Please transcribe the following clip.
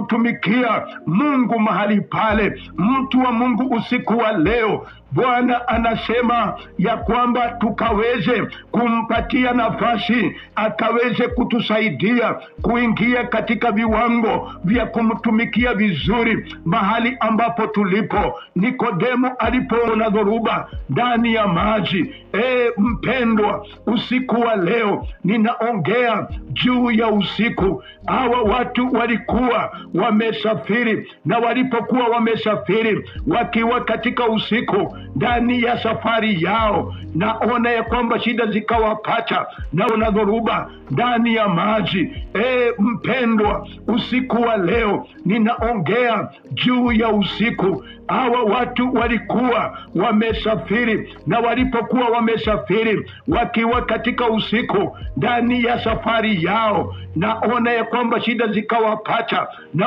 kumtumikia Mungu mahali pale. Mtu wa Mungu, usiku wa leo Bwana anasema ya kwamba tukaweze kumpatia nafasi, akaweze kutusaidia kuingia katika viwango vya kumtumikia vizuri mahali ambapo tulipo. Nikodemo alipoona dhoruba ndani ya maji. Mpendwa, usiku wa leo ninaongea juu ya usiku. Hawa watu walikuwa wamesafiri, na walipokuwa wamesafiri wakiwa katika usiku ndani ya safari yao, naona ya kwamba shida zikawapata, na dhoruba ndani ya maji. Mpendwa, usiku wa leo ninaongea juu ya usiku. Hawa watu walikuwa wamesafiri, na walipokuwa wamesafiri wakiwa katika usiku ndani ya safari yao, naona ya kwamba shida zikawapata, na